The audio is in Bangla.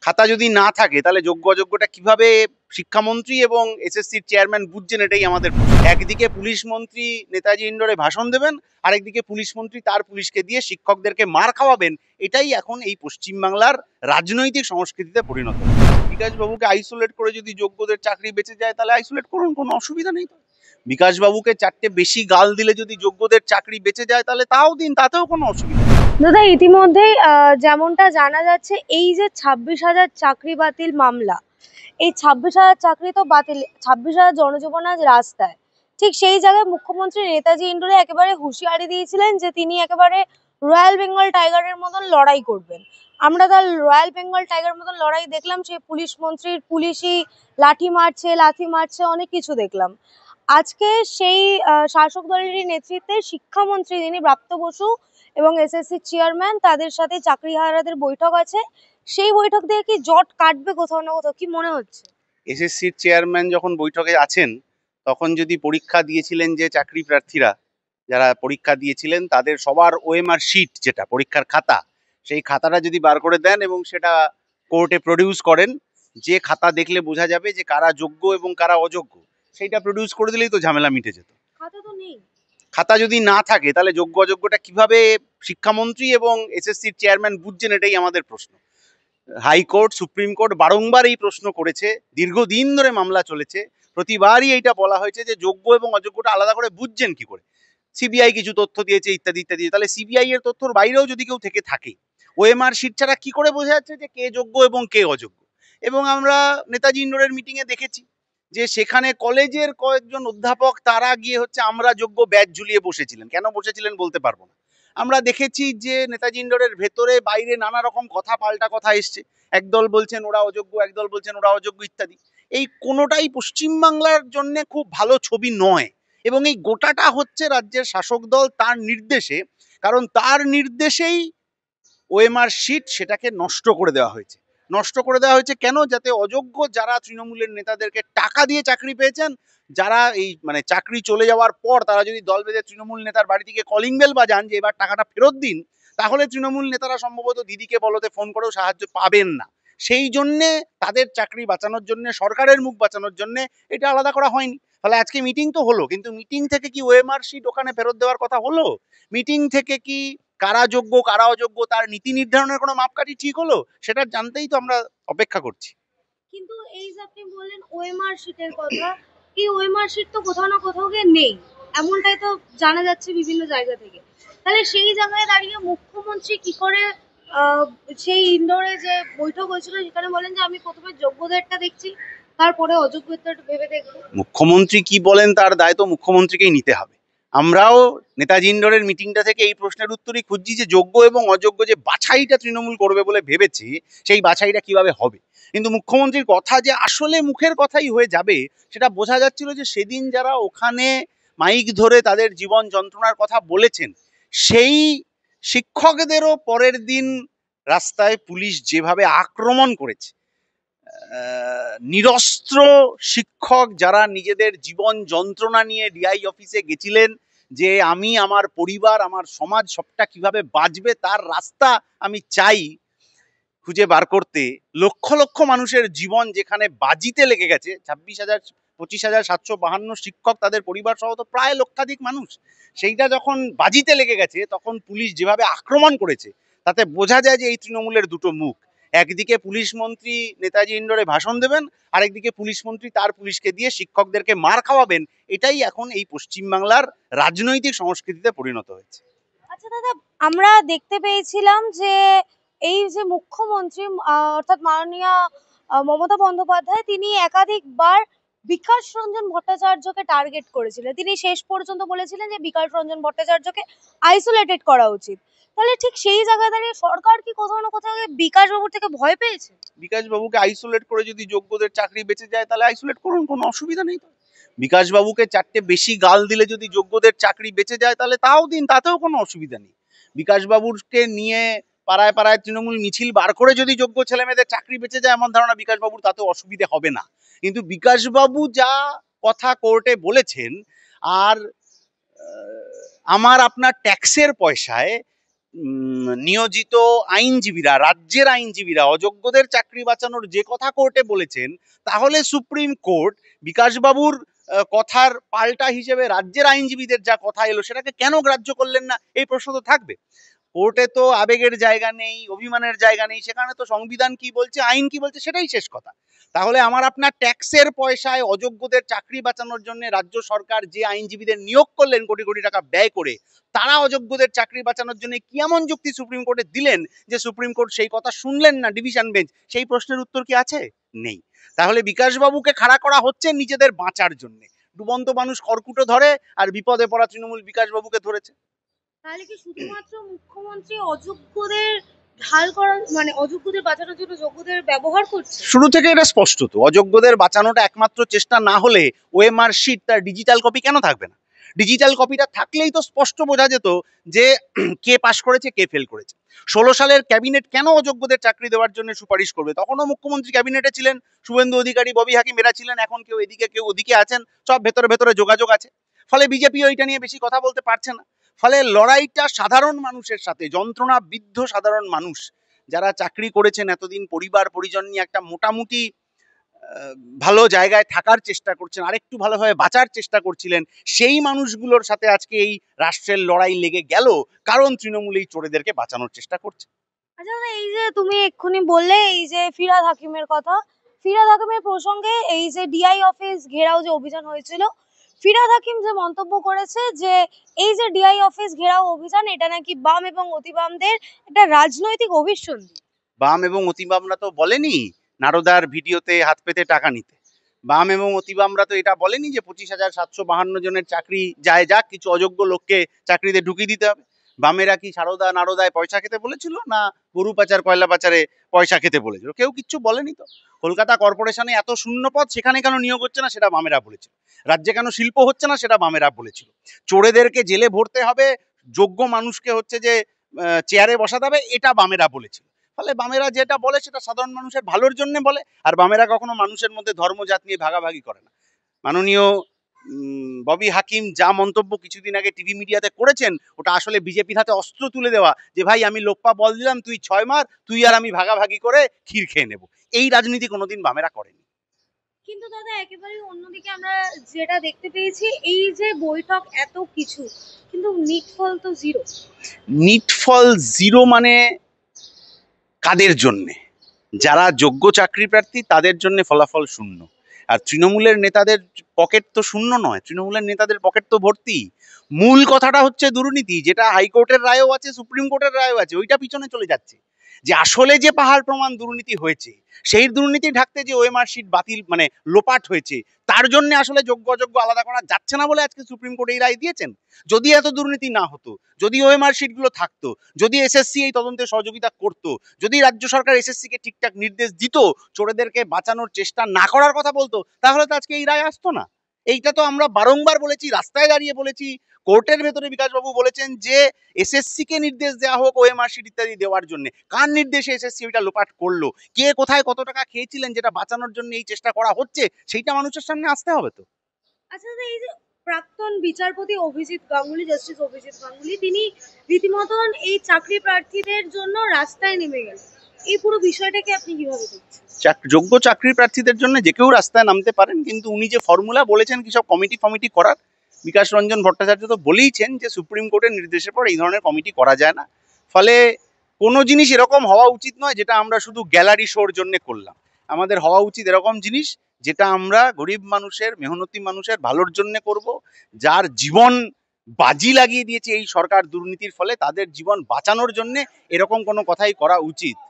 খাতা যদি না থাকে তাহলে যোগ্য অযোগ্যটা কিভাবে শিক্ষামন্ত্রী এবং এসএসসির চেয়ারম্যান বুঝছেন, এটাই আমাদের প্রশ্ন। একদিকে পুলিশ মন্ত্রী নেতাজি ইন্ডোরে ভাষণ দেবেন, আরেকদিকে পুলিশ মন্ত্রী তার পুলিশকে দিয়ে শিক্ষকদেরকে মার খাওয়াবেন। এটাই এখন এই পশ্চিমবাংলার রাজনৈতিক সংস্কৃতিতে পরিণত হয়েছে। বিকাশবাবুকে আইসোলেট করে যদি যোগ্যদের চাকরি বেঁচে যায় তাহলে আইসোলেট করুন, কোনো অসুবিধা নেই তো। বিকাশবাবুকে চারটে বেশি গাল দিলে যদি যোগ্যদের চাকরি বেঁচে যায় তাহলে তাও দিন, তাতেও কোনো অসুবিধা নেই। দাদা, ইতিমধ্যেই যেমনটা জানা যাচ্ছে, এই যে 26,000 চাকরি বাতিল মামলা, এই 26,000 চাকরি তো বাতিল, 26,000 জনজীবন আজ রাস্তায়। ঠিক সেই জায়গায় মুখ্যমন্ত্রী নেতাজি ইন্ডোরে একেবারে হুঁশিয়ারি দিয়েছিলেন যে তিনি একেবারে রয়্যাল বেঙ্গল টাইগারের মতন লড়াই করবেন। আমরা তার রয়্যাল বেঙ্গল টাইগার মতন লড়াই দেখলাম, সেই পুলিশ মন্ত্রীর পুলিশই লাঠি মারছে, অনেক কিছু দেখলাম। আজকে সেই শাসক দলেরই নেতৃত্বে শিক্ষামন্ত্রী যিনি ব্রাত্য বসু এবং এসএসসি চেয়ারম্যান, তাদের সাথে চাকরিহারাদের বৈঠক আছে। সেই বৈঠক থেকে কি জট কাটবে কোথাও না কোথাও, কি মনে হচ্ছে? এসএসসির চেয়ারম্যান যখন বৈঠকে আছেন তখন যদি পরীক্ষা দিয়েছিলেন যে চাকরি প্রার্থীরা যারা পরীক্ষা দিয়েছিলেন তাদের সবার ওএমআর শিট, যেটা পরীক্ষার খাতা, সেই খাতাটা যদি বার করে দেন এবং সেটা কোর্টে প্রডিউস করেন, যে খাতা দেখলে বোঝা যাবে যে কারা যোগ্য এবং কারা অযোগ্য, সেইটা প্রডিউস করে দিলেই তো ঝামেলা মিটে যেত। খাতা তো নেই। খাতা যদি না থাকে তাহলে যোগ্য অযোগ্যটা কিভাবে শিক্ষামন্ত্রী এবং এসএসসির চেয়ারম্যান বুঝছেন, এটাই আমাদের প্রশ্ন। হাইকোর্ট, সুপ্রিম কোর্ট বারংবার এই প্রশ্ন করেছে, দীর্ঘদিন ধরে মামলা চলেছে, প্রতিবারই এইটা বলা হয়েছে যে যোগ্য এবং অযোগ্যটা আলাদা করে বুঝছেন কি করে। সিবিআই কিছু তথ্য দিয়েছে ইত্যাদি ইত্যাদি, তাহলে সিবিআই এর তথ্যর বাইরেও যদি কেউ থেকে থাকে, ওএমআর শিট ছাড়া কি করে বোঝা যাচ্ছে যে কে যোগ্য এবং কে অযোগ্য? এবং আমরা নেতাজি ইন্ডোরের মিটিং এ দেখেছি যে সেখানে কলেজের কয়েকজন অধ্যাপক তারা গিয়ে আমরা যোগ্য ব্যাচ ঝুলিয়ে বসেছিলেন। কেন বসেছিলেন বলতে পারবো না। আমরা দেখেছি যে নেতাজি ইন্ডোরের ভেতরে বাইরে নানা রকম পাল্টা কথা এসছে, একদল বলছেন ওরা অযোগ্য, একদল বলছেন ওরা অযোগ্য ইত্যাদি। এই কোনোটাই পশ্চিমবাংলার জন্য খুব ভালো ছবি নয়, এবং এই গোটাটা হচ্ছে রাজ্যের শাসক দল তার নির্দেশে, কারণ তার নির্দেশেই ওএমআর শিট সেটাকে নষ্ট করে দেওয়া হয়েছে। কেন? যাতে অযোগ্য যারা তৃণমূলের নেতাদেরকে টাকা দিয়ে চাকরি পেয়েছেন, যারা এই চাকরি চলে যাওয়ার পর তারা যদি দল বেঁধে তৃণমূল নেতার বাড়ি থেকে কলিং বেল বাজান যে এবার টাকাটা ফেরত দিন, তাহলে তৃণমূল নেতারা সম্ভবত দিদিকে বলতে ফোন করেও সাহায্য পাবেন না। সেই জন্যে তাদের চাকরি বাঁচানোর জন্য, সরকারের মুখ বাঁচানোর জন্য এটা আলাদা করা হয়নি। ফলে আজকে মিটিং তো হলো, কিন্তু মিটিং থেকে কি ওএমআর শিট ওখানে ফেরত দেওয়ার কথা হলো? মিটিং থেকে কি কারা যোগ্য কারা অযোগ্য তার নীতি নির্ধারণের কোনো মাপকাঠি ঠিক হলো? সেটা জানতেই তো আমরা অপেক্ষা করছি। কিন্তু এই যে আপনি বললেন ওএমআর শিটের কথা, এই ওএমআর শিট তো কোথাও না কোথাও গিয়ে নেই, এমনটাই তো জানা যাচ্ছে বিভিন্ন জায়গা থেকে। তাহলে সেই জায়গায় দাঁড়িয়ে মুখ্যমন্ত্রী কি করে সেই ইন্ডোরে যে বৈঠক হয়েছিল সেখানে বলেন যে আমি প্রথমে যোগ্যদেরটা দেখছি, তারপরে অযোগ্যদেরটা ভেবে দেখবো? মুখ্যমন্ত্রী কি বলেন তার দায় তো মুখ্যমন্ত্রীকেই নিতে হবে। আমরাও নেতাজি ইন্ডোরের মিটিংটা থেকে এই প্রশ্নের উত্তরই খুঁজছি যে যোগ্য এবং অযোগ্য যে বাছাইটা তৃণমূল করবে বলে ভেবেছি, সেই বাছাইটা কিভাবে হবে। কিন্তু মুখ্যমন্ত্রীর কথা যে আসলে মুখের কথাই হয়ে যাবে সেটা বোঝা যাচ্ছিল যে সেদিন যারা ওখানে মাইক ধরে তাদের জীবন যন্ত্রণার কথা বলেছেন, সেই শিক্ষকদেরও পরের দিন রাস্তায় পুলিশ যেভাবে আক্রমণ করেছে, নিরস্ত্র শিক্ষক যারা নিজেদের জীবন যন্ত্রণা নিয়ে ডিআই অফিসে গেছিলেন যে আমি আমার পরিবার আমার সমাজ সবটা কিভাবে বাঁচবে তার রাস্তা আমি চাই খুঁজে বার করতে, লক্ষ লক্ষ মানুষের জীবন যেখানে বাজিতে লেগে গেছে, 25,752 শিক্ষক তাদের পরিবার সহ তো প্রায় লক্ষাধিক মানুষ, সেইটা যখন বাজিতে লেগে গেছে তখন পুলিশ যেভাবে আক্রমণ করেছে তাতে বোঝা যায় যে এই তৃণমূলের দুটো মুখ। একদিকে পুলিশ মন্ত্রী নেতাজি ইন্ডোরে ভাষণ দেবেন, আরেকদিকে পুলিশ মন্ত্রী তার পুলিশকে দিয়ে শিক্ষকদেরকে মার খাওয়াবেন। এটাই এখন এই পশ্চিমবাংলার রাজনৈতিক সংস্কৃতিতে পরিণত হয়েছে। আচ্ছা দাদা, আমরা দেখতে পেয়েছিলাম যে এই যে মুখ্যমন্ত্রী অর্থাৎ মাননীয় মমতা বন্দ্যোপাধ্যায়, তিনি একাধিকবার বিকাশ রঞ্জন ভট্টাচার্যকে টার্গেট করেছিলেন। তিনি শেষ পর্যন্ত বলেছিলেন যে বিকাশ রঞ্জন ভট্টাচার্যকে আইসোলেটেড করা উচিত। তাহলে ঠিক সেই জায়গায় দাঁড়িয়ে সরকার কি কোথাও না কোথাও বিকাশ বাবুর থেকে ভয় পেয়েছে? বিকাশবাবুকে আইসোলেট করে যদি যোগ্যদের চাকরি বেঁচে যায় তাহলে আইসোলেট করুন, কোনো অসুবিধা নেই তো। বিকাশবাবুকে চারটে বেশি গাল দিলে যদি যোগ্যদের চাকরি বেঁচে যায় তাহলে তাও দিন, তাতেও কোনো অসুবিধা নেই। বিকাশবাবুকে নিয়ে পাড়ায় পাড়ায় তৃণমূল মিছিল বার করে যদি যোগ্য ছেলেমেয়েদের চাকরি বেঁচে যায় আমার ধারণা বিকাশবাবুর তাতেও অসুবিধে হবে না। কিন্তু বিকাশবাবু যা কথা কোর্টে বলেছেন, আর আমার আপনার ট্যাক্সের পয়সায় নিয়োজিত আইনজীবীরা, রাজ্যের আইনজীবীরা অযোগ্যদের চাকরি বাঁচানোর যে কথা কোর্টে বলেছেন, তাহলে সুপ্রিম কোর্ট বিকাশবাবুর কথার পাল্টা হিসেবে রাজ্যের আইনজীবীদের যা কথা এলো সেটাকে কেন গ্রাহ্য করলেন না, এই প্রশ্ন তো থাকবে। কোর্টে তো আবেগের জায়গা নেই, অভিমানের জায়গা নেই, সেখানে তো সংবিধান কি বলছে, আইন কি বলছে সেটাই শেষ কথা। তাহলে আমার আপনার ট্যাক্সের পয়সায় অযোগ্যদের চাকরি বাঁচানোর জন্য রাজ্য সরকার যে আইনজীবীদের নিয়োগ করলেন কোটি কোটি টাকা ব্যয় করে, তারা অযোগ্যদের চাকরি বাঁচানোর জন্য কি এমন যুক্তি সুপ্রিম কোর্টে দিলেন যে সুপ্রিম কোর্ট সেই কথা শুনলেন না ডিভিশন বেঞ্চ? সেই প্রশ্নের উত্তর কি আছে? নেই। তাহলে বিকাশবাবুকে খাড়া করা হচ্ছে নিজেদের বাঁচার জন্য। ডুবন্ত মানুষ খড়কুটো ধরে, আর বিপদে পড়া তৃণমূল বিকাশবাবুকে ধরেছে। তাহলে কি শুধুমাত্র মুখ্যমন্ত্রী অযোগ্যদের ঢাল করার মানে অযোগ্যদের বাঁচানোর জন্য যোগ্যদের ব্যবহার করছে? শুরু থেকে এটা স্পষ্ট, তো অযোগ্যদের বাঁচানোটা একমাত্র চেষ্টা না হলে ওএমআর শিট তার ডিজিটাল কপি কেন থাকবে না? ডিজিটাল কপিটা থাকলেই তো স্পষ্ট বোঝা যেত যে কে পাশ করেছে কে ফেল করেছে। 16 সালের ক্যাবিনেট কেন অযোগ্যদের চাকরি দেওয়ার জন্য সুপারিশ করবে? তখনও মুখ্যমন্ত্রী ক্যাবিনেটে ছিলেন, শুভেন্দু অধিকারী, ববি হাকিম এরা ছিলেন। এখন কেউ এদিকে কেউ ওদিকে আছেন, সব ভেতরে ভেতরে যোগাযোগ আছে। ফলে বিজেপি ওইটা নিয়ে বেশি কথা বলতে পারছে না। ফলে লড়াইটা সাধারণ মানুষের সাথে, যন্ত্রণা বিদ্ধ সাধারণ মানুষ যারা চাকরি করেছেন এতদিন, পরিবার পরিজন নিয়ে একটা মোটামুটি ভালো জায়গায় থাকার চেষ্টা করছেন, আরেকটু ভালোভাবে বাঁচার চেষ্টা করছিলেন, সেই মানুষগুলোর সাথে আজকে এই রাষ্ট্রের লড়াই লেগে গেল, কারণ তৃণমূল এই চোরেদেরকে বাঁচানোর চেষ্টা করছে। আচ্ছা দাদা, এই যে তুমি এক্ষুনি বললে এই যে ফিরহাদ হাকিমের কথা, ফিরহাদ হাকিমের প্রসঙ্গে এই যে ডিআই অফিস ঘেরাও যে অভিযান হয়েছিল, ফিরহাদ হাকিম যে মন্তব্য করেছে যে এই যে ডিআই অফিস ঘেরাও অভিযান, এটা নাকি বাম এবং অতিবামদের একটা রাজনৈতিক অভিসন্ধি। বাম এবং অতিবামরা তো বলেনি নারদার ভিডিওতে হাত পেতে টাকা নিতে। বাম এবং অতিবামরা তো এটা বলেনি যে 25,752 জনের চাকরি যায় যাক, কিছু অযোগ্য লোককে চাকরিতে ঢুকিয়ে দিতে হবে। বামেরা কি সারদা নারদায় পয়সা খেতে বলেছিল, না গরু পাচার কয়লা পাচারে পয়সা খেতে বলেছিল? কেউ কিচ্ছু বলেনি তো। কলকাতা কর্পোরেশনে এত শূন্য পদ, সেখানে কেন নিয়োগ হচ্ছে না সেটা বামেরা বলেছিল। রাজ্যে কেন শিল্প হচ্ছে না সেটা বামেরা বলেছিল। চোরেদেরকে জেলে ভরতে হবে, যোগ্য মানুষকে হচ্ছে যে চেয়ারে বসাতে হবে, এটা বামেরা বলেছিল। ফলে বামেরা যেটা বলে সেটা সাধারণ মানুষের ভালোর জন্য বলে, আর বামেরা কখনো মানুষের মধ্যে ধর্মজাত নিয়ে ভাগাভাগি করে না। মাননীয় ববি হাকিম যা মন্তব্য কিছুদিন আগে টিভি মিডিয়াতে করেছেন, ওটা আসলে বিজেপির হাতে অস্ত্র তুলে দেওয়া, যে ভাই আমি লোপ্পা বল দিলাম, তুই 6 মার, তুই আর আমি ভাগাভাগি করে ক্ষীর খেয়ে নেব। এই রাজনীতি কোনোদিন বামেরা করেনি। কিন্তু দাদা একেবারে অন্যদিকে আমরা যেটা দেখতে পেয়েছি, এই যে বৈঠক এত কিছু, কিন্তু নিটফল তো জিরো। নিটফল জিরো মানে কাদের জন্যে? যারা যোগ্য চাকরি প্রার্থী তাদের জন্য ফলাফল শূন্য। আর তৃণমূলের নেতাদের পকেট তো শূন্য নয়, তৃণমূলের নেতাদের পকেট তো ভর্তি। মূল কথাটা হচ্ছে দুর্নীতি, যেটা হাইকোর্টের রায়ও আছে, সুপ্রিম কোর্টের রায়ও আছে, ওইটা পিছনে চলে যাচ্ছে। যে আসলে যে পাহাড় প্রমাণ দুর্নীতি হয়েছে, সেই দুর্নীতি ঢাকতে যে ওএমআর শিট বাতিল মানে লোপাট হয়েছে, তার জন্য আসলে যোগ্য অযোগ্য আলাদা করা যাচ্ছে না বলে আজকে সুপ্রিম কোর্ট এই রায় দিয়েছেন। যদি এত দুর্নীতি না হতো, যদি ওএমআর শিটগুলো থাকতো, যদি এসএসসি এই তদন্তে সহযোগিতা করতো, যদি রাজ্য সরকার এসএসসি কে ঠিকঠাক নির্দেশ দিত, চোরেদেরকে বাঁচানোর চেষ্টা না করার কথা বলতো, তাহলে তো আজকে এই রায় আসতো না। এইটা তো আমরা বারংবার বলেছি, রাস্তায় দাঁড়িয়ে বলেছি, কোর্টের ভেতরে বিকাশবাবু বলেছেন যে এসএসসি কে নির্দেশ দেওয়া হোক ওএমআর শিট ইত্যাদি দেওয়ার জন্য। কার নির্দেশে এসএসসি ওইটা লোপাট করলো? কে কোথায় কত টাকা খেয়েছিলেন যেটা বাঁচানোর জন্য এই চেষ্টা করা হচ্ছে, সেইটা মানুষের সামনে আসতে হবে তো। আচ্ছা দাদা, এই যে প্রাক্তন বিচারপতি অভিজিৎ গাঙ্গুলি, জাস্টিস অভিজিৎ গাঙ্গুলি, তিনি রীতিমতন এই চাকরি প্রার্থীদের জন্য রাস্তায় নেমে গেলেন, এই পুরো বিষয়টাকে আপনি কিভাবে দেখছেন? যোগ্য চাকরি প্রার্থীদের জন্য যে কেউ রাস্তায় নামতে পারেন, কিন্তু উনি যে ফর্মুলা বলেছেন কি সব কমিটি ফমিটি করার, বিকাশ রঞ্জন ভট্টাচার্য তো বলেইছেন যে সুপ্রিম কোর্টের নির্দেশের পর এই ধরনের কমিটি করা যায় না। ফলে কোনো জিনিস এরকম হওয়া উচিত নয় যেটা আমরা শুধু গ্যালারি শোর জন্য করলাম। আমাদের হওয়া উচিত এরকম জিনিস যেটা আমরা গরিব মানুষের, মেহনতি মানুষের ভালোর জন্য করব। যার জীবন বাজি লাগিয়ে দিয়েছে এই সরকার দুর্নীতির ফলে, তাদের জীবন বাঁচানোর জন্য এরকম কোনো কথাই করা উচিত।